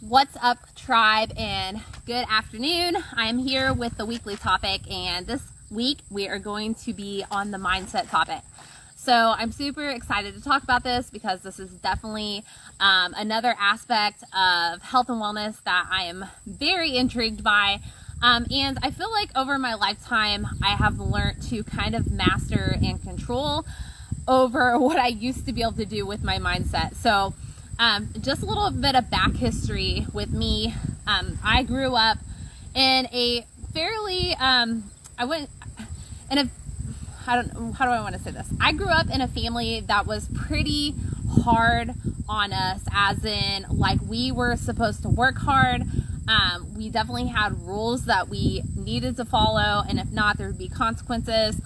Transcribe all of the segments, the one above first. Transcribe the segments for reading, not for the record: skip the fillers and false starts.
What's up, tribe, and good afternoon. I am here with the weekly topic, and this week we are going to be on the mindset topic. So I'm super excited to talk about this because this is definitely another aspect of health and wellness that I am very intrigued by. And I feel like over my lifetime, I have learned to kind of master and control over what I used to be able to do with my mindset. So just a little bit of back history with me. I grew up in a fairly, how do I want to say this? I grew up in a family that was pretty hard on us, as in, like, we were supposed to work hard. We definitely had rules that we needed to follow, and if not, there would be consequences.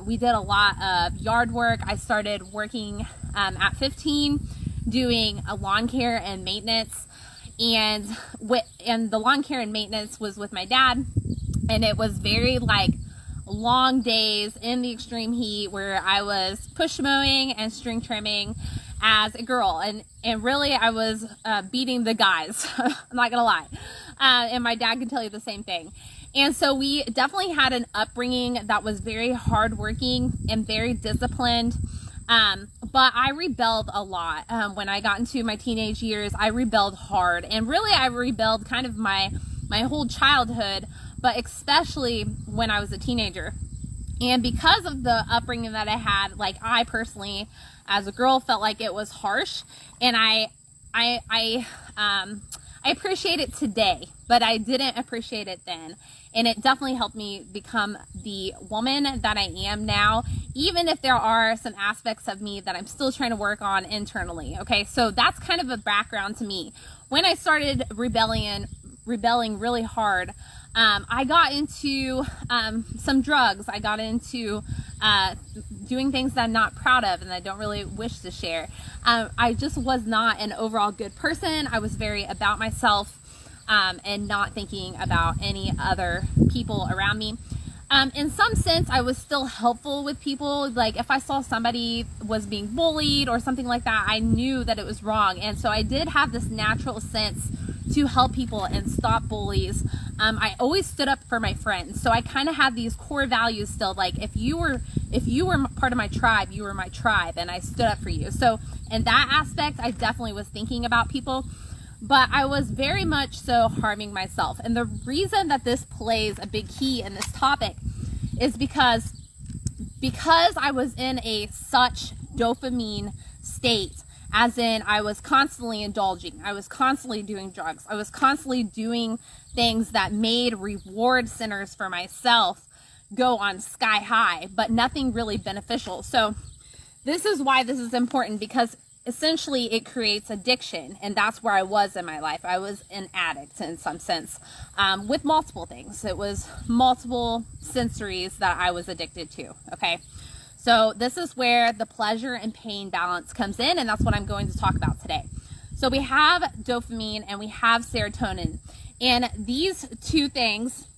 We did a lot of yard work. I started working at 15, doing a lawn care and maintenance, and the lawn care and maintenance was with my dad, and it was very like long days in the extreme heat where I was push mowing and string trimming as a girl, and really I was beating the guys. I'm not gonna lie, and my dad can tell you the same thing. And so we definitely had an upbringing that was very hardworking and very disciplined. But I rebelled a lot. When I got into my teenage years, I rebelled hard, and really I rebelled kind of my whole childhood, but especially when I was a teenager. And because of the upbringing that I had, like, I personally, as a girl, felt like it was harsh, and I appreciate it today, but I didn't appreciate it then. And it definitely helped me become the woman that I am now, even if there are some aspects of me that I'm still trying to work on internally. Okay, so that's kind of a background to me. When I started rebelling really hard, I got into some drugs. I got into doing things that I'm not proud of and I don't really wish to share. I just was not an overall good person. I was very about myself and not thinking about any other people around me. In some sense, I was still helpful with people. Like, if I saw somebody was being bullied or something like that, I knew that it was wrong. And so I did have this natural sense to help people and stop bullies. I always stood up for my friends. So I kind of had these core values still. Like, if you were part of my tribe, you were my tribe, and I stood up for you. So in that aspect, I definitely was thinking about people, but I was very much so harming myself. And the reason that this plays a big key in this topic is because I was in a such dopamine state, as in I was constantly indulging, I was constantly doing drugs, I was constantly doing things that made reward centers for myself go on sky high, but nothing really beneficial. So this is why this is important, because essentially it creates addiction, and that's where I was in my life. I was an addict in some sense, with multiple things. It was multiple sensories that I was addicted to. Okay, so this is where the pleasure and pain balance comes in, and that's what I'm going to talk about today. So we have dopamine and we have serotonin, and these two things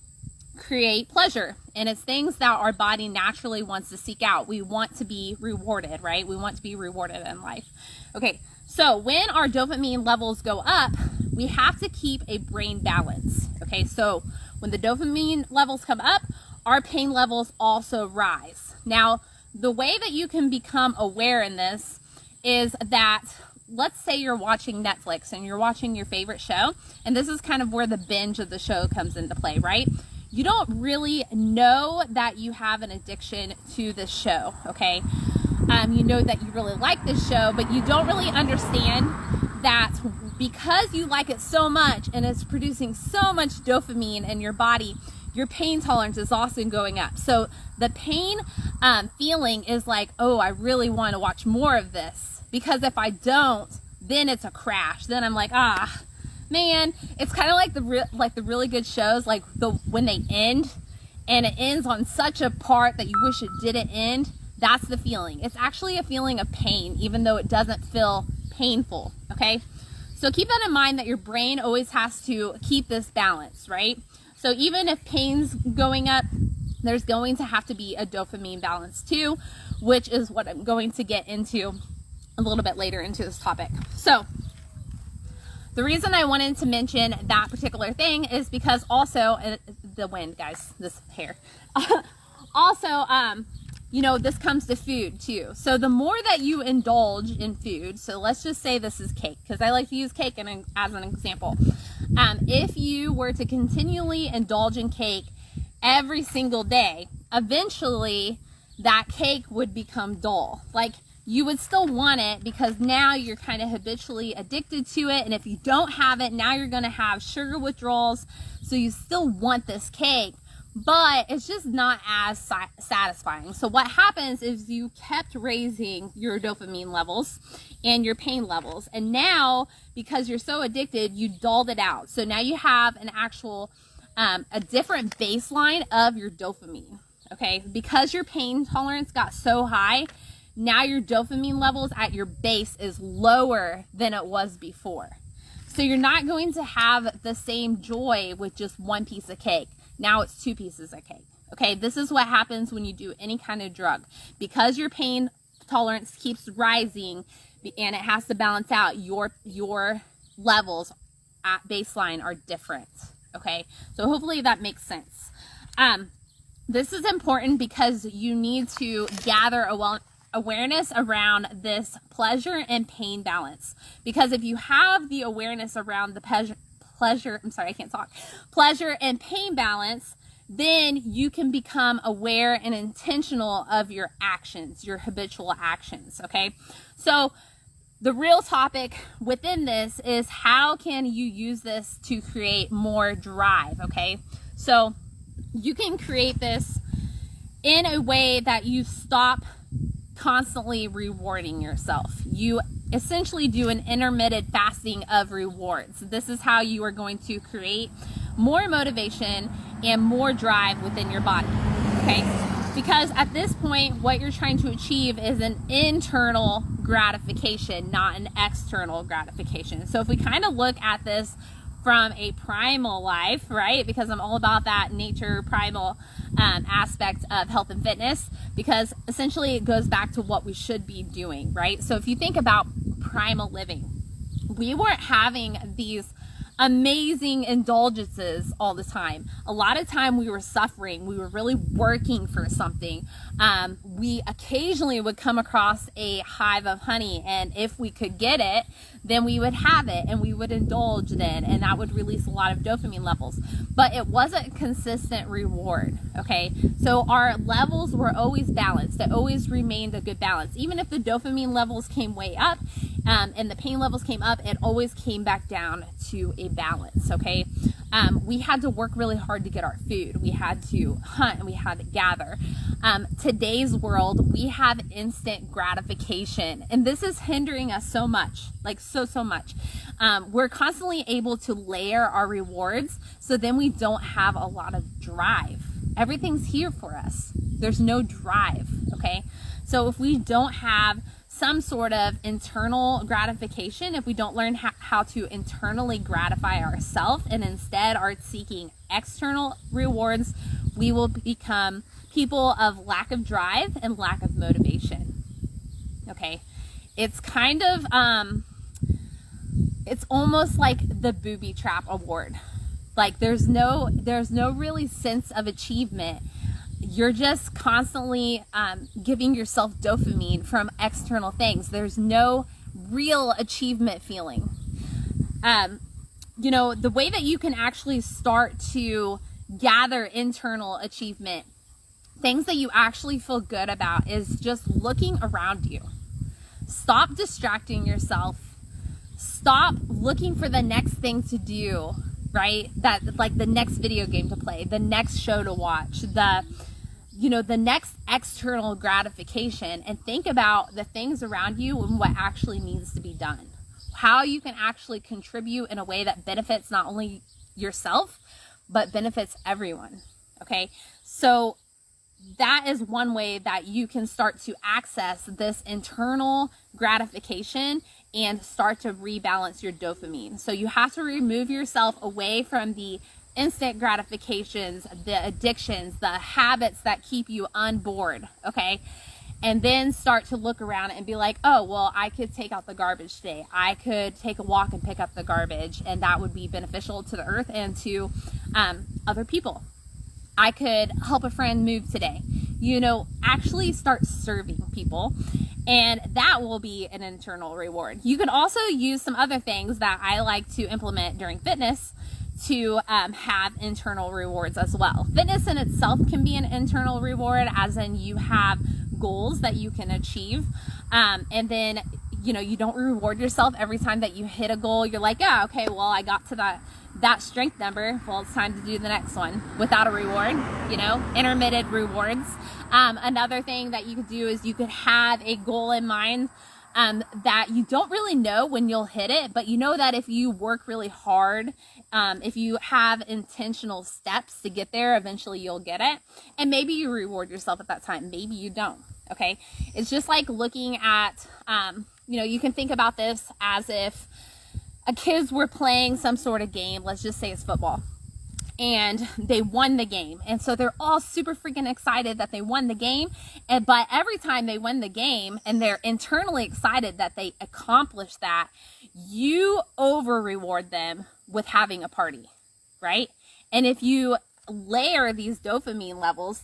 create pleasure, and it's things that our body naturally wants to seek out. We want to be rewarded, right? We want to be rewarded in life. Okay, so when our dopamine levels go up, we have to keep a brain balance. Okay, so when the dopamine levels come up, our pain levels also rise. Now, the way that you can become aware in this is that, let's say you're watching Netflix and you're watching your favorite show, and this is kind of where the binge of the show comes into play, right? You don't really know that you have an addiction to this show, okay? You know that you really like this show, but you don't really understand that because you like it so much and it's producing so much dopamine in your body, your pain tolerance is also going up. So the pain feeling is like, oh, I really want to watch more of this, because if I don't, then it's a crash. Then I'm like, man, it's kind of like the really good shows, like when they end, and it ends on such a part that you wish it didn't end. That's the feeling. It's actually a feeling of pain, even though it doesn't feel painful. Okay, so keep that in mind, that your brain always has to keep this balance, right? So even if pain's going up, there's going to have to be a dopamine balance too, which is what I'm going to get into a little bit later into this topic. So The reason I wanted to mention that particular thing is because also, the wind, guys, this hair. Also, you know, this comes to food too. So the more that you indulge in food, so let's just say this is cake, because I like to use cake as an example. If you were to continually indulge in cake every single day, eventually that cake would become dull. Like, you would still want it because now you're kind of habitually addicted to it. And if you don't have it, now you're going to have sugar withdrawals. So you still want this cake, but it's just not as satisfying. So what happens is you kept raising your dopamine levels and your pain levels. And now, because you're so addicted, you dulled it out. So now you have an actual, a different baseline of your dopamine. Okay, because your pain tolerance got so high, now your dopamine levels at your base is lower than it was before. So you're not going to have the same joy with just one piece of cake. Now it's 2 pieces of cake. Okay, this is what happens when you do any kind of drug. Because your pain tolerance keeps rising and it has to balance out, your levels at baseline are different. Okay, so hopefully that makes sense. This is important because you need to gather awareness around this pleasure and pain balance. Because if you have the awareness around the pleasure and pain balance, then you can become aware and intentional of your actions, your habitual actions, okay? So the real topic within this is how can you use this to create more drive, okay? So you can create this in a way that you stop constantly rewarding yourself. You essentially do an intermittent fasting of rewards. This is how you are going to create more motivation and more drive within your body, okay? Because at this point, what you're trying to achieve is an internal gratification, not an external gratification. So if we kind of look at this from a primal life, right? Because I'm all about that nature primal aspect of health and fitness, because essentially it goes back to what we should be doing, right? So if you think about primal living, we weren't having these amazing indulgences all the time. A lot of time we were suffering. We were really working for something. We occasionally would come across a hive of honey, and if we could get it, then we would have it and we would indulge then, and that would release a lot of dopamine levels. But it wasn't consistent reward, okay? So our levels were always balanced. It always remained a good balance. Even if the dopamine levels came way up and the pain levels came up, it always came back down to a balance, okay? We had to work really hard to get our food. We had to hunt and we had to gather. Today's world, we have instant gratification, and this is hindering us so much, like so much. We're constantly able to layer our rewards, so then we don't have a lot of drive. Everything's here for us. There's no drive, okay? So if we don't have some sort of internal gratification, if we don't learn how to internally gratify ourselves and instead are seeking external rewards, we will become people of lack of drive and lack of motivation. Okay, it's kind of it's almost like the booby trap award. Like there's no really sense of achievement. You're just constantly giving yourself dopamine from external things. There's no real achievement feeling. You know, the way that you can actually start to gather internal achievement, things that you actually feel good about, is just looking around you. Stop distracting yourself. Stop looking for the next thing to do, right? That, like, the next video game to play, the next show to watch, the next external gratification, and think about the things around you and what actually needs to be done. How you can actually contribute in a way that benefits not only yourself, but benefits everyone, okay? So that is one way that you can start to access this internal gratification and start to rebalance your dopamine. So you have to remove yourself away from the instant gratifications, the addictions, the habits that keep you on board, okay? and then start to look around and be like, oh, well, I could take out the garbage today. I could take a walk and pick up the garbage, and that would be beneficial to the earth and to other people. I could help a friend move today. Actually start serving people, and that will be an internal reward. You can also use some other things that I like to implement during fitness to have internal rewards as well. Fitness in itself can be an internal reward, as in you have goals that you can achieve, and then you don't reward yourself every time that you hit a goal. You're like, yeah, okay, well, I got to that strength number, well, it's time to do the next one without a reward. Intermittent rewards. Another thing that you could do is you could have a goal in mind that you don't really know when you'll hit it, but you know that if you work really hard, if you have intentional steps to get there, eventually you'll get it. And maybe you reward yourself at that time. Maybe you don't. Okay. It's just like looking at, you can think about this as if kids were playing some sort of game. Let's just say it's football. And they won the game. And so they're all super freaking excited that they won the game. But every time they win the game and they're internally excited that they accomplished that, you over reward them with having a party, right? And if you layer these dopamine levels,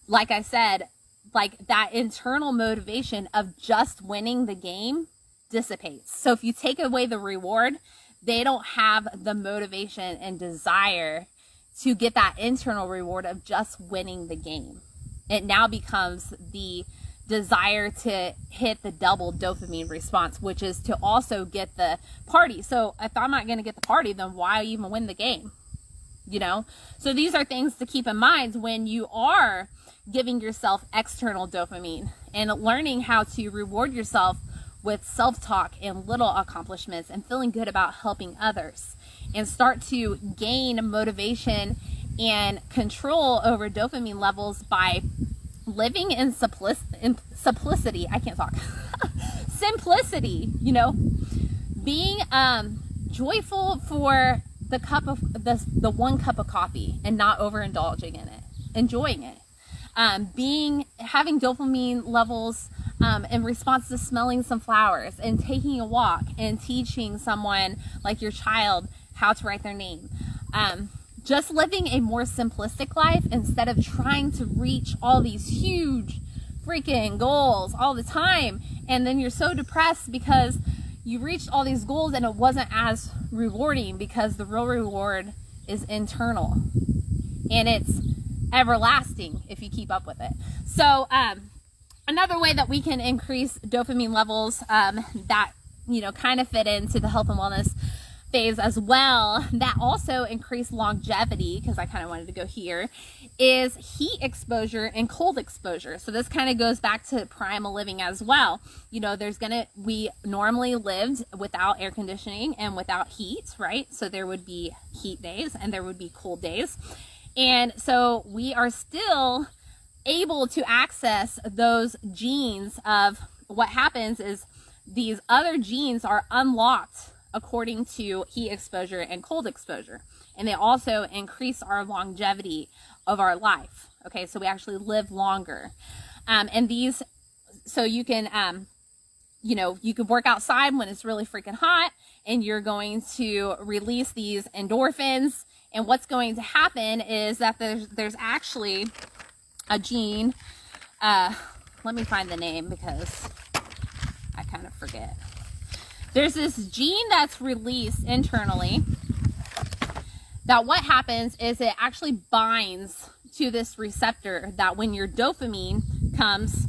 like I said, like that internal motivation of just winning the game dissipates. So if you take away the reward, they don't have the motivation and desire to get that internal reward of just winning the game. It now becomes the desire to hit the double dopamine response, which is to also get the party. So if I'm not going to get the party, then why even win the game? So these are things to keep in mind when you are giving yourself external dopamine and learning how to reward yourself with self-talk and little accomplishments and feeling good about helping others, and start to gain motivation and control over dopamine levels by living in simplicity. I can't talk. Simplicity, being joyful for the cup of the one cup of coffee and not overindulging in it, enjoying it. Having dopamine levels in response to smelling some flowers and taking a walk and teaching someone like your child how to write their name. Just living a more simplistic life instead of trying to reach all these huge freaking goals all the time. And then you're so depressed because you reached all these goals and it wasn't as rewarding, because the real reward is internal and it's everlasting if you keep up with it. So another way that we can increase dopamine levels that kind of fit into the health and wellness phase as well, that also increase longevity, because I kind of wanted to go here, is heat exposure and cold exposure. So this kind of goes back to primal living as well. We normally lived without air conditioning and without heat, right? So there would be heat days and there would be cold days. And so we are still able to access those genes. Of what happens is these other genes are unlocked according to heat exposure and cold exposure. And they also increase our longevity of our life. Okay, so we actually live longer. So you can, you could work outside when it's really freaking hot, and you're going to release these endorphins. And what's going to happen is that there's actually a gene. Let me find the name because I kind of forget. There's this gene that's released internally that what happens is it actually binds to this receptor, that when your dopamine comes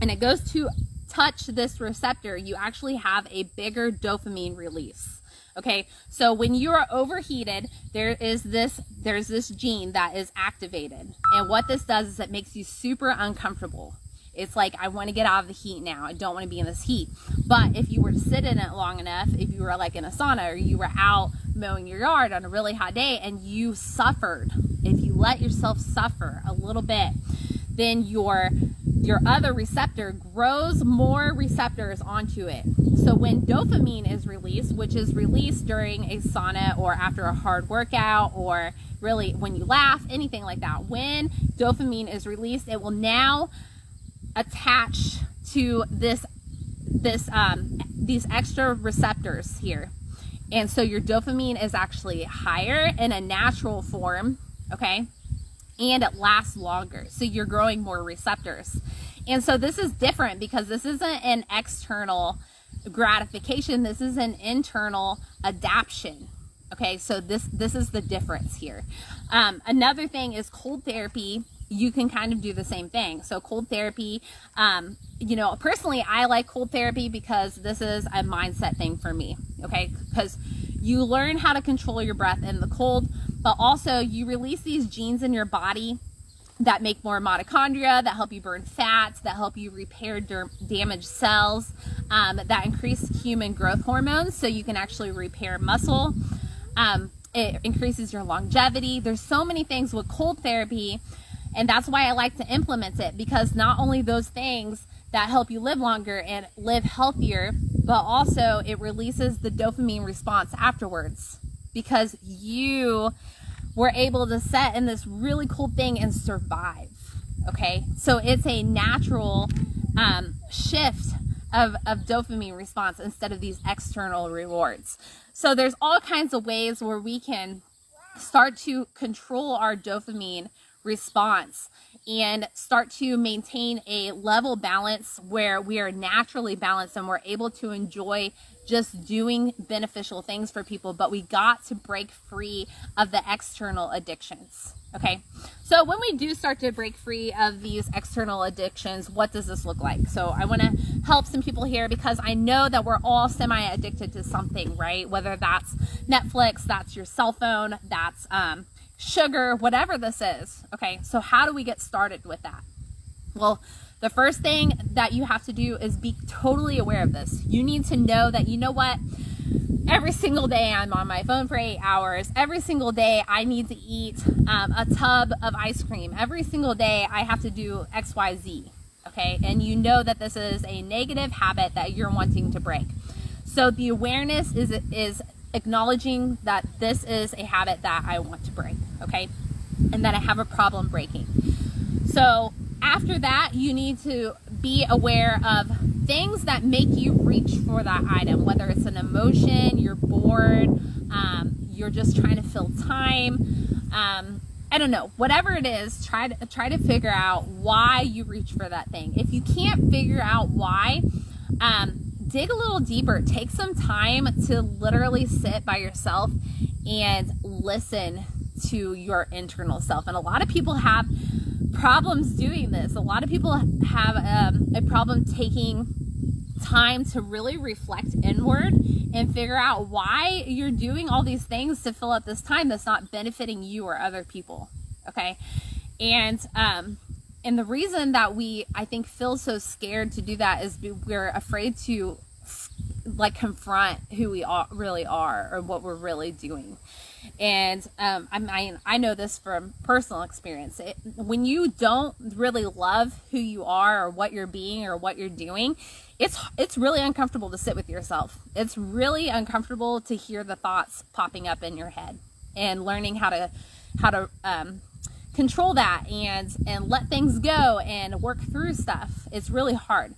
and it goes to touch this receptor, you actually have a bigger dopamine release. Okay, so when you are overheated, there's this gene that is activated. And what this does is it makes you super uncomfortable. It's like, I want to get out of the heat now. I don't want to be in this heat. But if you were to sit in it long enough, if you were like in a sauna, or you were out mowing your yard on a really hot day and you suffered, if you let yourself suffer a little bit, then your other receptor grows more receptors onto it. So when dopamine is released, which is released during a sauna or after a hard workout, or really when you laugh, anything like that, when dopamine is released, it will now attach to these extra receptors here. And so your dopamine is actually higher in a natural form, okay? And it lasts longer. So you're growing more receptors. And so this is different because this isn't an external gratification. This is an internal adaptation. Okay, so this is the difference here. Another thing is cold therapy. You can kind of do the same thing. So cold therapy, personally, I like cold therapy because this is a mindset thing for me, okay? Because you learn how to control your breath in the cold, but also you release these genes in your body that make more mitochondria, that help you burn fats, that help you repair damaged cells, that increase human growth hormones so you can actually repair muscle. It increases your longevity. There's so many things with cold therapy. And that's why I like to implement it, because not only those things that help you live longer and live healthier, but also it releases the dopamine response afterwards because you were able to set in this really cool thing and survive. Okay, so it's a natural shift of dopamine response instead of these external rewards. So there's all kinds of ways where we can start to control our dopamine response and start to maintain a level balance where we are naturally balanced and we're able to enjoy just doing beneficial things for people, but we got to break free of the external addictions. Okay, so when we do start to break free of these external addictions, what does this look like? So I want to help some people here because I know that we're all semi-addicted to something, right? Whether that's Netflix, that's your cell phone, that's sugar, whatever this is. Okay, so how do we get started with that? Well, the first thing that you have to do is be totally aware of this. You need to know that, you know what? Every single day I'm on my phone for 8 hours. Every single day I need to eat a tub of ice cream. Every single day I have to do X, Y, Z. Okay, and you know that this is a negative habit that you're wanting to break. So the awareness is acknowledging that this is a habit that I want to break, okay? And that I have a problem breaking. So after that, you need to be aware of things that make you reach for that item, whether it's an emotion, you're bored, you're just trying to fill time, I don't know, whatever it is, try to figure out why you reach for that thing. If you can't figure out why, dig a little deeper. Take some time to literally sit by yourself and listen to your internal self. And a lot of people have problems doing this. A lot of people have a problem taking time to really reflect inward and figure out why you're doing all these things to fill up this time that's not benefiting you or other people. Okay. And the reason that I think feel so scared to do that is we're afraid to confront who we really are or what we're really doing. And I know this from personal experience. When you don't really love who you are or what you're being or what you're doing, it's really uncomfortable to sit with yourself. It's really uncomfortable to hear the thoughts popping up in your head, and learning how to control that and let things go and work through stuff. It's really hard,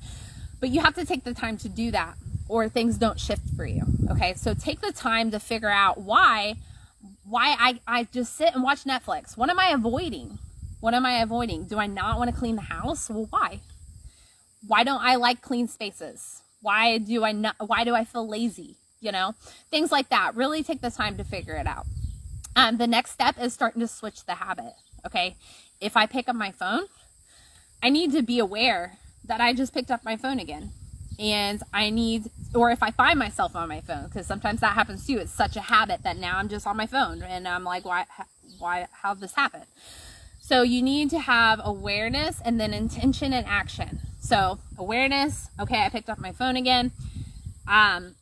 but you have to take the time to do that, or things don't shift for you. Okay, so take the time to figure out why I just sit and watch Netflix. What am I avoiding? Do I not want to clean the house? Well, why? Why don't I like clean spaces? Why do I feel lazy? Things like that. Really take the time to figure it out. The next step is starting to switch the habit. Okay, if I pick up my phone, I need to be aware that I just picked up my phone again. And or if I find myself on my phone, because sometimes that happens too. It's such a habit that now I'm just on my phone and I'm like, how'd this happen? So you need to have awareness and then intention and action. So awareness, okay, I picked up my phone again. I'm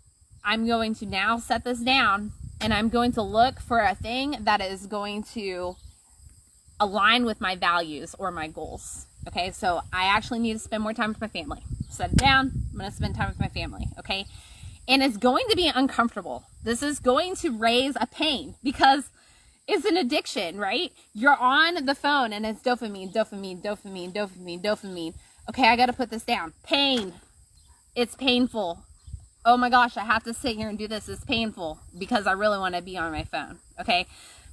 going to now set this down, and I'm going to look for a thing that is going to align with my values or my goals. Okay, so I actually need to spend more time with my family. Set it down. I'm going to spend time with my family. Okay, and it's going to be uncomfortable. This is going to raise a pain because it's an addiction, right? You're on the phone and it's dopamine, dopamine, dopamine, dopamine, dopamine. Okay, I got to put this down. Pain. It's painful. Oh my gosh, I have to sit here and do this. It's painful because I really want to be on my phone. Okay,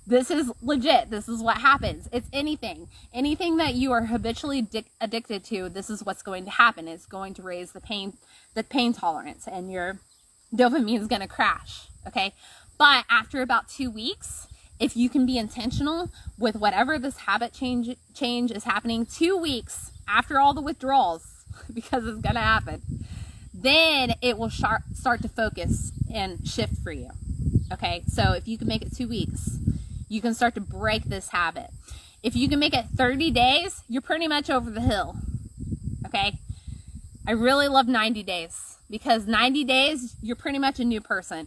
this is legit. This is what happens. It's anything that you are habitually addicted to. This is what's going to happen. It's going to raise the pain tolerance, and your dopamine is going to crash. Okay, but after about 2 weeks, if you can be intentional with whatever this habit change is happening, 2 weeks after all the withdrawals, because it's going to happen, then it will start to focus and shift for you. Okay, so if you can make it 2 weeks, you can start to break this habit. If you can make it 30 days, you're pretty much over the hill. Okay, I really love 90 days because 90 days, you're pretty much a new person.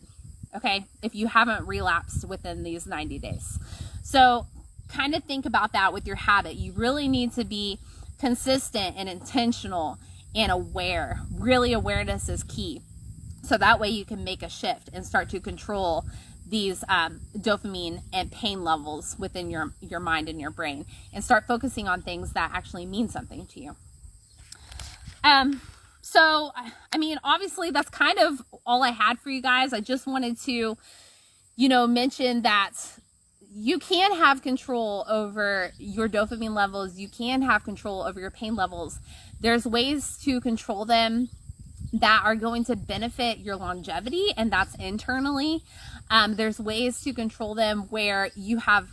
Okay, if you haven't relapsed within these 90 days. So kind of think about that with your habit. You really need to be consistent and intentional and aware. Really, awareness is key. So that way you can make a shift and start to control these dopamine and pain levels within your mind and your brain, and start focusing on things that actually mean something to you. So, I mean, obviously that's kind of all I had for you guys. I just wanted to, mention that you can have control over your dopamine levels. You can have control over your pain levels. There's ways to control them that are going to benefit your longevity, and that's internally. There's ways to control them where you have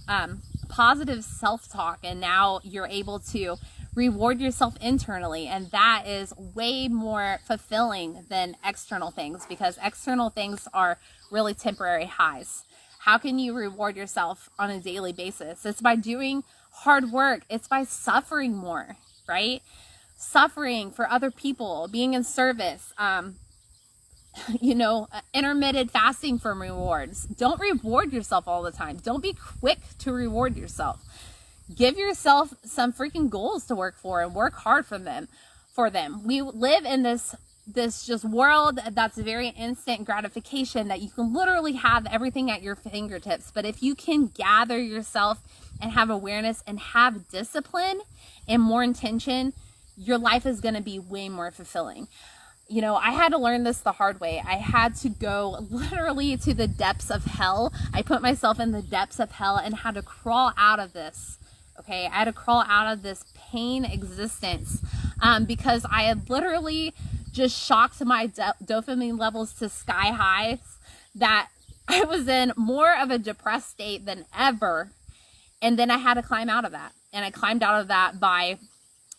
positive self-talk, and now you're able to reward yourself internally, and that is way more fulfilling than external things, because external things are really temporary highs. How can you reward yourself on a daily basis? It's by doing hard work. It's by suffering more, right? Suffering for other people, being in service, intermittent fasting for rewards. Don't reward yourself all the time. Don't be quick to reward yourself. Give yourself some freaking goals to work for and work hard for them. We live in this just world that's very instant gratification, that you can literally have everything at your fingertips. But if you can gather yourself and have awareness and have discipline and more intention, your life is going to be way more fulfilling. I had to learn this the hard way. I had to go literally to the depths of hell. I put myself in the depths of hell and had to crawl out of this. Okay, I had to crawl out of this pain existence because I had literally just shocked my dopamine levels to sky highs, that I was in more of a depressed state than ever. And then I had to climb out of that. And I climbed out of that by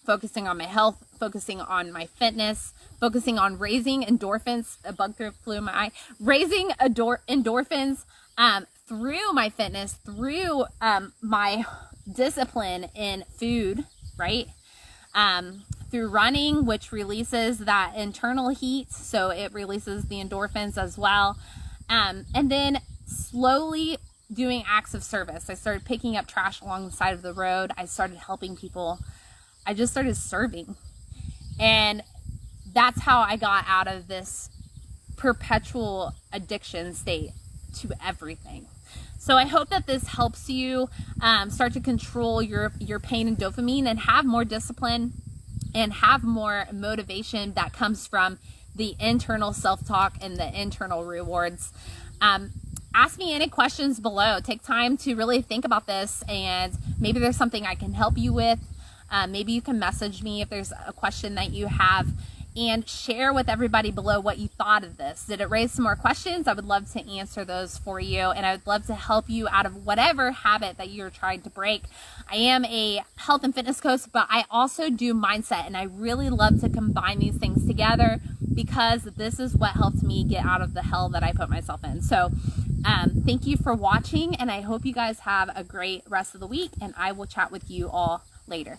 focusing on my health, focusing on my fitness, focusing on raising endorphins. A bug flew in my eye. Raising endorphins through my fitness, through my discipline in food, right? Through running, which releases that internal heat, so it releases the endorphins as well. And then slowly doing acts of service. I started picking up trash along the side of the road. I started helping people. I just started serving. And that's how I got out of this perpetual addiction state to everything. So I hope that this helps you start to control your pain and dopamine, and have more discipline and have more motivation that comes from the internal self-talk and the internal rewards. Ask me any questions below. Take time to really think about this, and maybe there's something I can help you with. Maybe you can message me if there's a question that you have, and share with everybody below what you thought of this. Did it raise some more questions? I would love to answer those for you, and I would love to help you out of whatever habit that you're trying to break. I am a health and fitness coach, but I also do mindset, and I really love to combine these things together, because this is what helped me get out of the hell that I put myself in. So thank you for watching, and I hope you guys have a great rest of the week, and I will chat with you all later.